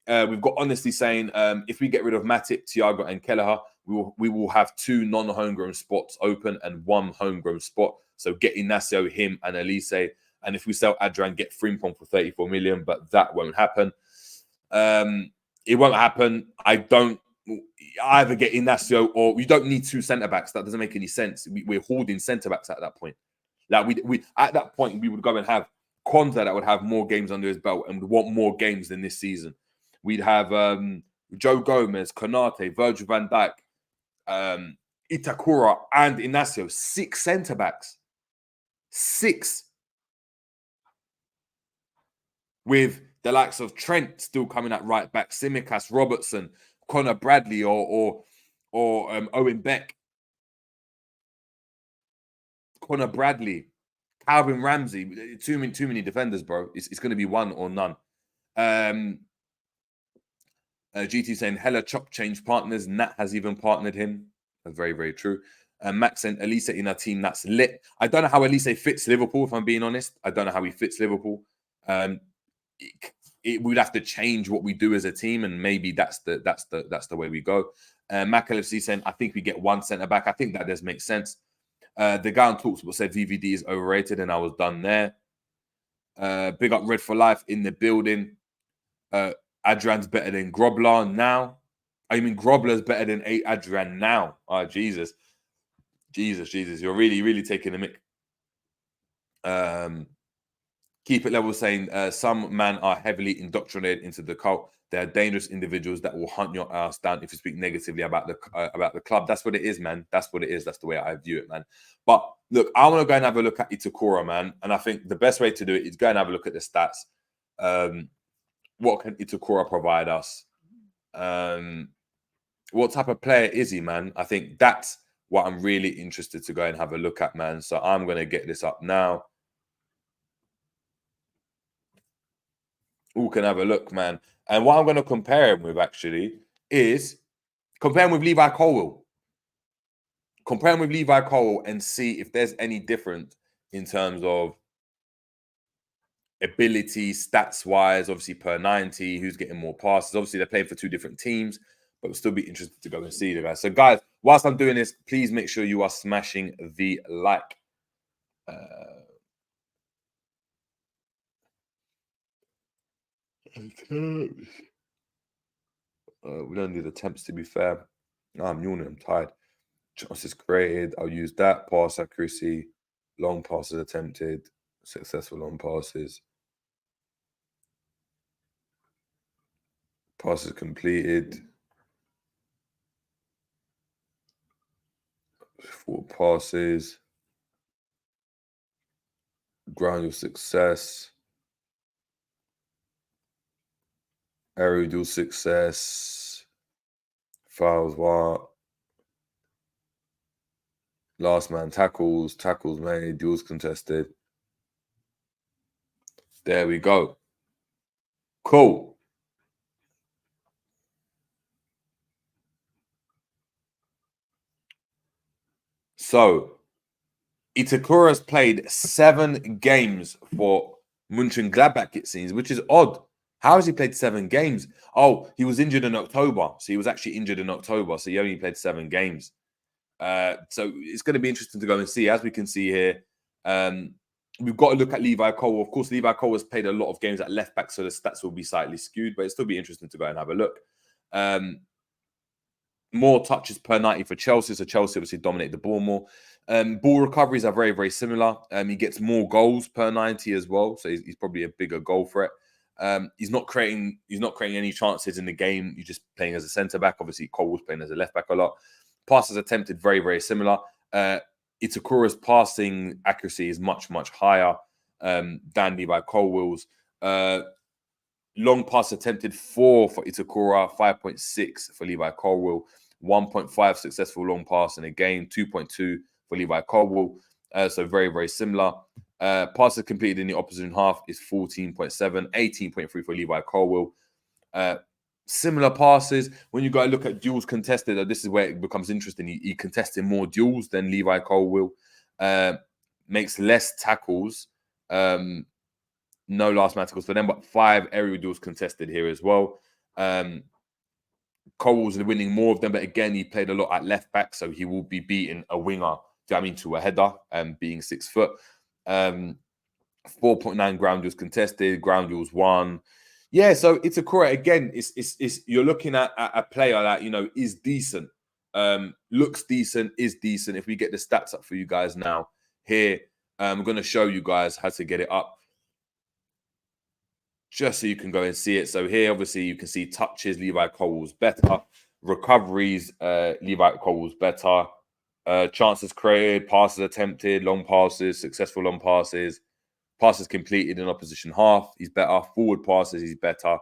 We've got Honesty saying, if we get rid of Matip, Thiago and Kelleher, we will have 2 non-homegrown spots open and 1 homegrown spot. So get Inacio, him, and Elise. And if we sell Adrian, get Frimpong for 34 million, but that won't happen. It won't happen. I either get Inacio or we don't need 2 centre-backs. That doesn't make any sense. We're hoarding centre-backs at that point. Like we at that point, we would go and have Konza that would have more games under his belt and would want more games than this season. We'd have Joe Gomez, Konate, Virgil van Dijk, Itakura, and Inacio. 6 centre-backs. 6. With the likes of Trent still coming at right back, Tsimikas, Robertson, Connor Bradley, or Owen Beck, Connor Bradley, Calvin Ramsey. Too many defenders, bro. It's going to be one or none. GT saying, hella chop change partners. Nat has even partnered him. That's very, very true. Max and Elise in a team that's lit. I don't know how Elise fits Liverpool, if I'm being honest. I don't know how he fits Liverpool. We'd have to change what we do as a team, and maybe that's the way we go. Mac LFC saying, I think we get one centre back. I think that does make sense. The guy on Talksport said VVD is overrated, and I was done there. Big up Red for Life in the building. Adrian's better than Grobler now. I mean, Grobler's better than Adrian now. Oh, Jesus. Jesus. You're really, really taking a mick. Keep it level saying, some men are heavily indoctrinated into the cult. They are dangerous individuals that will hunt your ass down if you speak negatively about the club. That's what it is, man. That's what it is. That's the way I view it, man. But look, I want to go and have a look at Itakura, man. And I think the best way to do it is go and have a look at the stats. What can Itakura provide us? What type of player is he, man? I think that's what I'm really interested to go and have a look at, man. So I'm going to get this up now. Who can have a look, man? And what I'm going to compare him with, actually, is compare him with Levi Colwill. Compare him with Levi Colwill and see if there's any difference in terms of ability, stats-wise, obviously per 90, who's getting more passes. Obviously, they're playing for two different teams, but we'll still be interested to go and see the guys. So, guys, whilst I'm doing this, please make sure you are smashing the like. We don't need attempts, to be fair. No, I'm yawning. I'm tired. Chances created. I'll use that. Pass accuracy. Long passes attempted. Successful long passes. Passes completed. 4 passes. Ground of success. Aerial success. Fouls, what? Last man tackles. Tackles made. Duels contested. There we go. Cool. So, Itakura has played 7 games for Mönchengladbach, it seems, which is odd. How has he played 7 games? Oh, he was injured in October. So he was actually injured in October. So he only played 7 games. So it's going to be interesting to go and see. As we can see here, we've got to look at Levi Colwill. Of course, Levi Colwill has played a lot of games at left back, so the stats will be slightly skewed, but it'll still be interesting to go and have a look. More touches per 90 for Chelsea. So Chelsea obviously dominate the ball more. Ball recoveries are very, very similar. He gets more goals per 90 as well. So he's probably a bigger goal threat. He's not creating any chances in the game. You're just playing as a centre back. Obviously, Colwill's playing as a left back a lot. Passes attempted very, very similar. Itakura's passing accuracy is much, much higher than Levi Colwill's. Long pass attempted 4 for Itakura, 5.6 for Levi Colwill, 1.5 successful long pass in a game, 2.2 for Levi Colwill. So very, very similar. Passes completed in the opposition half is 14.7, 18.3 for Levi Colwill. Similar passes. When you go and look at duels contested, this is where it becomes interesting. He contested more duels than Levi Colwill. Makes less tackles. No last man tackles for them, but 5 aerial duels contested here as well. Colwill's winning more of them, but again, he played a lot at left back, so he will be beating a winger, to a header, being 6 foot. 4.9 ground duels contested, ground duels 1. Yeah, so Itakura again. It's you're looking at a player that is decent, looks decent, is decent. If we get the stats up for you guys now, here I'm going to show you guys how to get it up, just so you can go and see it. So here, obviously, you can see touches. Levi Colwill's better. Recoveries. Levi Colwill's better. Chances created, passes attempted, long passes, successful long passes. Passes completed in opposition half, he's better. Forward passes, he's better.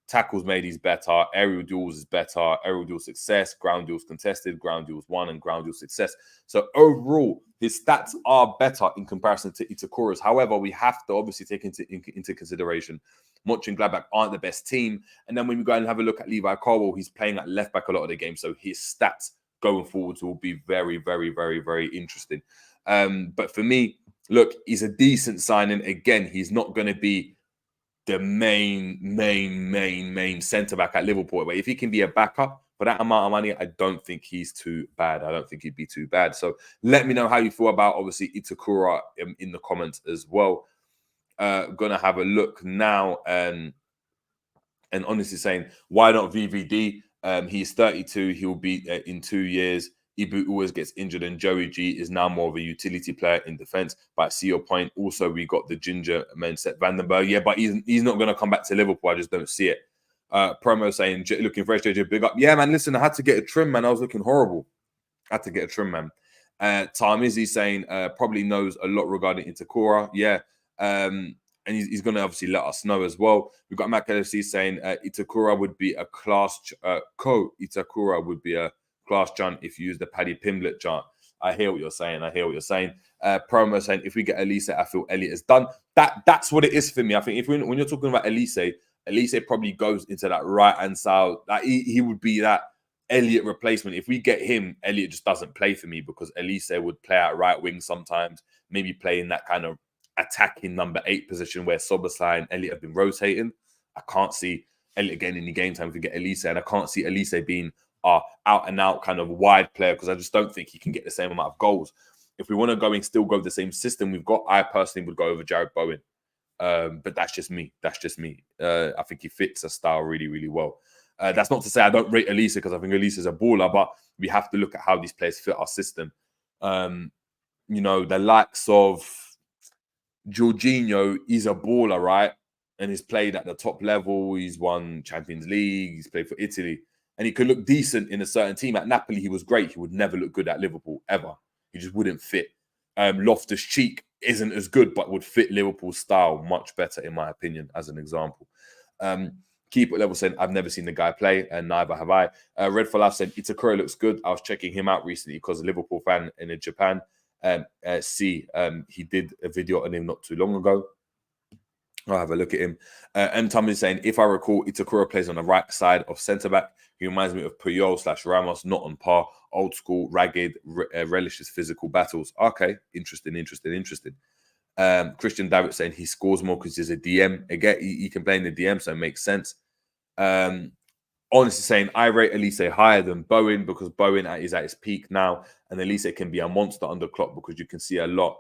Tackles made, he's better. Aerial duels is better. Aerial duel success, ground duels contested, ground duels 1, and ground duel success. So overall, his stats are better in comparison to Itakura's. However, we have to obviously take into consideration Mönchengladbach aren't the best team. And then when we go and have a look at Levi Colwill, he's playing at left back a lot of the game. So his stats going forwards will be very, very, very, very interesting. But for me, look, he's a decent signing. Again, he's not going to be the main centre-back at Liverpool. But if he can be a backup for that amount of money, I don't think he's too bad. I don't think he'd be too bad. So let me know how you feel about, obviously, Itakura in the comments as well. Going to have a look now and honestly saying, why not VVD? He's 32. He'll be in 2 years. Ibu always gets injured, and Joey G is now more of a utility player in defence. But I see your point. Also, we got the ginger Mensett Vandenberg. Yeah, but he's not going to come back to Liverpool. I just don't see it. Promo saying, looking fresh, JJ, big up. Yeah, man, listen, I had to get a trim, man. I was looking horrible. I had to get a trim, man. Tarmizi saying, probably knows a lot regarding Itakura. Yeah. And he's going to obviously let us know as well. We've got Mac LFC saying Itakura would be a class Itakura would be a class chant if you use the Paddy Pimblett chant. I hear what you're saying. Promo saying if we get Elise, I feel Elliot is done. That's what it is for me. I think when you're talking about Elise probably goes into that right hand side. Like he would be that Elliot replacement. If we get him, Elliot just doesn't play for me because Elise would play out right wing sometimes, maybe play in that kind of attacking number 8 position where Szoboszlai and Elliot have been rotating. I can't see Elliot getting any game time if we get Elise, and I can't see Elise being our out and out kind of wide player because I just don't think he can get the same amount of goals. If we want to go and still go with the same system we've got, I personally would go over Jarrod Bowen. But that's just me. I think he fits a style really, really well. That's not to say I don't rate Elise because I think Elise is a baller, but we have to look at how these players fit our system. The likes of Jorginho, he's a baller, right? And he's played at the top level. He's won Champions League. He's played for Italy. And he could look decent in a certain team. At Napoli, he was great. He would never look good at Liverpool, ever. He just wouldn't fit. Loftus-Cheek isn't as good, but would fit Liverpool's style much better, in my opinion, as an example. Keeper Level said, I've never seen the guy play, and neither have I. Red for Life said, Itakura looks good. I was checking him out recently because a Liverpool fan in Japan. He did a video on him not too long ago. I'll have a look at him. M. Tom is saying, if I recall, Itakura plays on the right side of centre-back. He reminds me of Puyol/Ramos, not on par. Old school, ragged, relishes physical battles. Okay, interesting. Christian Davitt saying he scores more because he's a DM. Again, he can play in the DM, so it makes sense. Honestly saying, I rate Elise higher than Bowen because Bowen is at his peak now, and Elise can be a monster under Klopp because you can see a lot.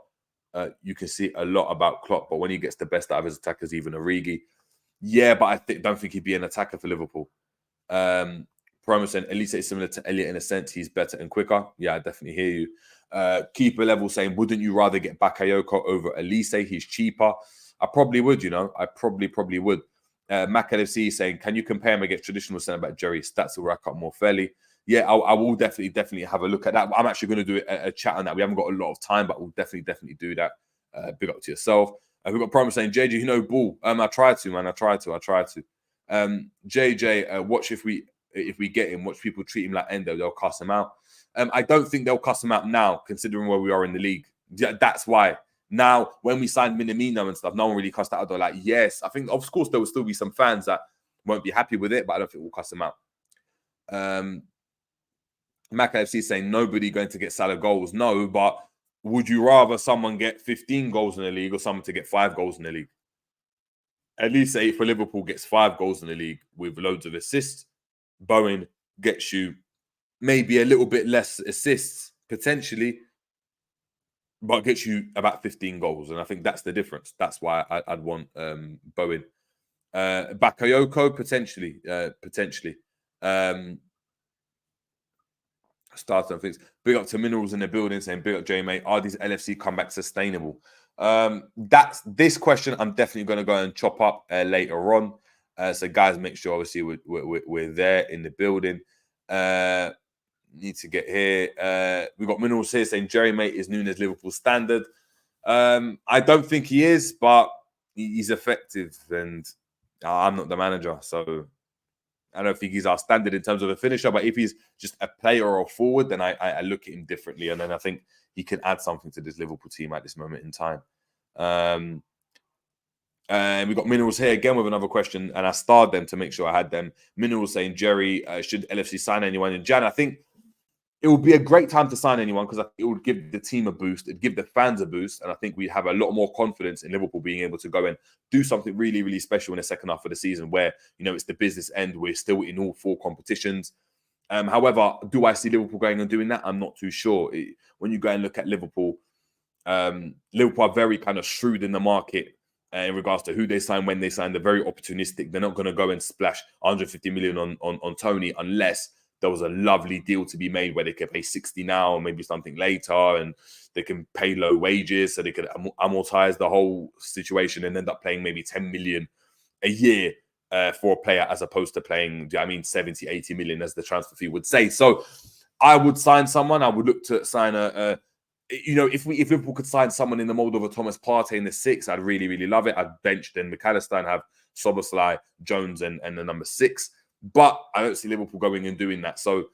You can see a lot about Klopp, but when he gets the best out of his attackers, even Origi, yeah, but I don't think he'd be an attacker for Liverpool. Promo saying Elise is similar to Elliot in a sense. He's better and quicker. Yeah, I definitely hear you. Keeper Level saying, wouldn't you rather get Bakayoko over Elise? He's cheaper. I probably would, I probably would. Mac LFC saying, can you compare him against traditional centre-back Jerry? Stats will rack up more fairly. Yeah, I will definitely have a look at that. I'm actually going to do a chat on that. We haven't got a lot of time, but we'll definitely do that. Big up to yourself. We've got Promo saying, JJ, ball. I try to, man. I try to. JJ, watch if we get him, watch people treat him like Endo. They'll cuss him out. I don't think they'll cuss him out now, considering where we are in the league. Yeah, that's why. Now, when we signed Minamino and stuff, no one really cussed out. They're like, yes. I think, of course, there will still be some fans that won't be happy with it, but I don't think we'll cuss him out. Mac FC saying nobody going to get Salah goals. No, but would you rather someone get 15 goals in the league or someone to get 5 goals in the league? At least say for Liverpool gets 5 goals in the league with loads of assists. Bowen gets you maybe a little bit less assists, potentially, but gets you about 15 goals. And I think that's the difference. That's why I'd want Bowen. Bakayoko, potentially. Start on things. Big up to Minerals in the building saying, big up J, mate. Are these LFC comebacks sustainable? That's this question I'm definitely going to go and chop up later on. So guys, make sure obviously we're there in the building. Need to get here. We've got Minerals here saying Jerry, mate, is Nunes Liverpool standard. I don't think he is, but he's effective, and I'm not the manager, so I don't think he's our standard in terms of a finisher. But if he's just a player or a forward, then I look at him differently, and then I think he can add something to this Liverpool team at this moment in time. And we've got Minerals here again with another question, and I starred them to make sure I had them. Minerals saying, Jerry, should LFC sign anyone in Jan? I think it would be a great time to sign anyone because I think it would give the team a boost, it'd give the fans a boost, and I think we have a lot more confidence in Liverpool being able to go and do something really, really special in the second half of the season where, you know, it's the business end, we're still in all 4 competitions. However, do I see Liverpool going and doing that? I'm not too sure. When you go and look at Liverpool, Liverpool are very kind of shrewd in the market in regards to who they sign, when they sign. They're very opportunistic. They're not going to go and splash 150 million on Tony unless there was a lovely deal to be made where they could pay 60 now or maybe something later, and they can pay low wages so they could amortize the whole situation and end up paying maybe 10 million a year for a player as opposed to playing, 70, 80 million as the transfer fee would say. So I would sign someone. I would look to sign if Liverpool could sign someone in the mold of a Thomas Partey in the 6, I'd really, really love it. I'd bench then McAllister and have Szoboszlai, Jones and the number 6. But I don't see Liverpool going and doing that. So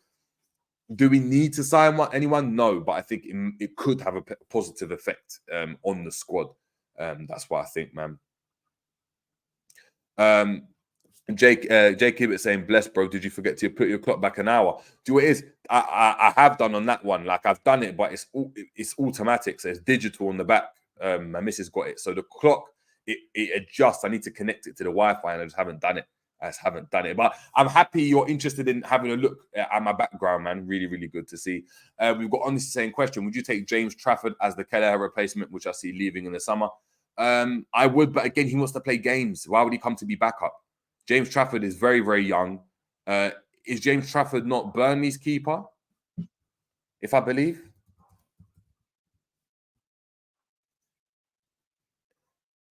do we need to sign anyone? No, but I think it could have a positive effect on the squad. That's what I think, man. Jake Hibbert saying, bless, bro, did you forget to put your clock back an hour? Do you know what it is? I have done on that one. Like, I've done it, but it's automatic. So it's digital on the back. My missus got it. So the clock, it adjusts. I need to connect it to the Wi-Fi and I just haven't done it. But I'm happy you're interested in having a look at my background, man. Really, really good to see. We've got on this same question. Would you take James Trafford as the Kelleher replacement, which I see leaving in the summer? I would, but again, he wants to play games. Why would he come to be backup? James Trafford is very, very young. Is James Trafford not Burnley's keeper? If I believe.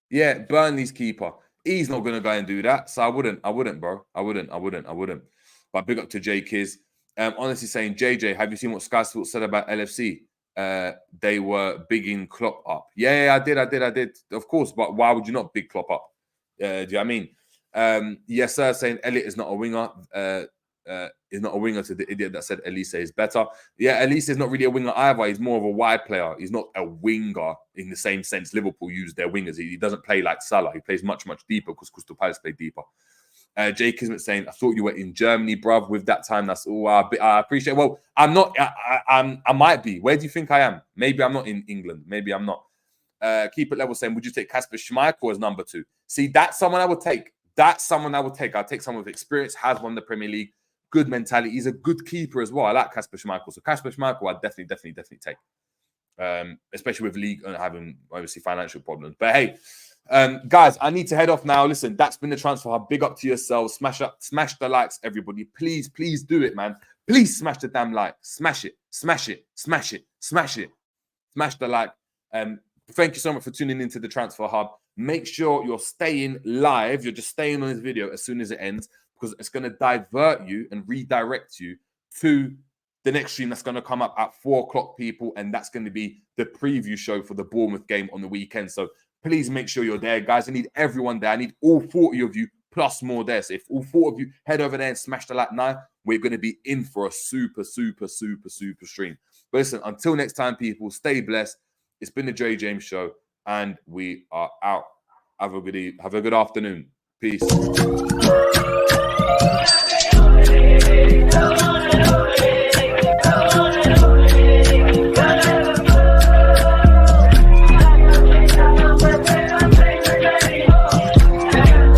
Yeah, Burnley's keeper. He's not going to go and do that. So I wouldn't, bro. I wouldn't. But big up to Jay Kiz. Honestly saying, JJ, have you seen what Sky Sports said about LFC? They were bigging Klopp up. Yeah, I did. Of course, but why would you not big Klopp up? Do you know what I mean? Yes, sir, saying Elliot is not a winger. Is not a winger to the idiot that said Elise is better. Yeah, Elise is not really a winger either. He's more of a wide player. He's not a winger in the same sense Liverpool use their wingers. He doesn't play like Salah. He plays much, much deeper because Crystal Palace play deeper. Jay Kismet saying, I thought you were in Germany, bruv, with that time. That's all I appreciate. Well, I'm not. I might be. Where do you think I am? Maybe I'm not in England. Maybe I'm not. Keep it level saying, would you take Kasper Schmeichel as number 2? See, that's someone I would take. I'd take someone with experience, has won the Premier League, good mentality. He's a good keeper as well. I like Kasper Schmeichel. So Kasper Schmeichel, I'd definitely take. Especially with league and having obviously financial problems. But hey, guys, I need to head off now. Listen, that's been the Transfer Hub. Big up to yourselves. Smash the likes, everybody. Please do it, man. Please smash the damn like. Smash it. Smash the like. Thank you so much for tuning into the Transfer Hub. Make sure you're staying live. You're just staying on this video as soon as it ends, because it's going to divert you and redirect you to the next stream that's going to come up at 4 o'clock, people. And that's going to be the preview show for the Bournemouth game on the weekend. So please make sure you're there, guys. I need everyone there. I need all 40 of you plus more there. So if all 4 of you head over there and smash the like now, we're going to be in for a super stream. But listen, until next time, people, stay blessed. It's been the Jerry James Show, and we are out. Have a good afternoon. Peace.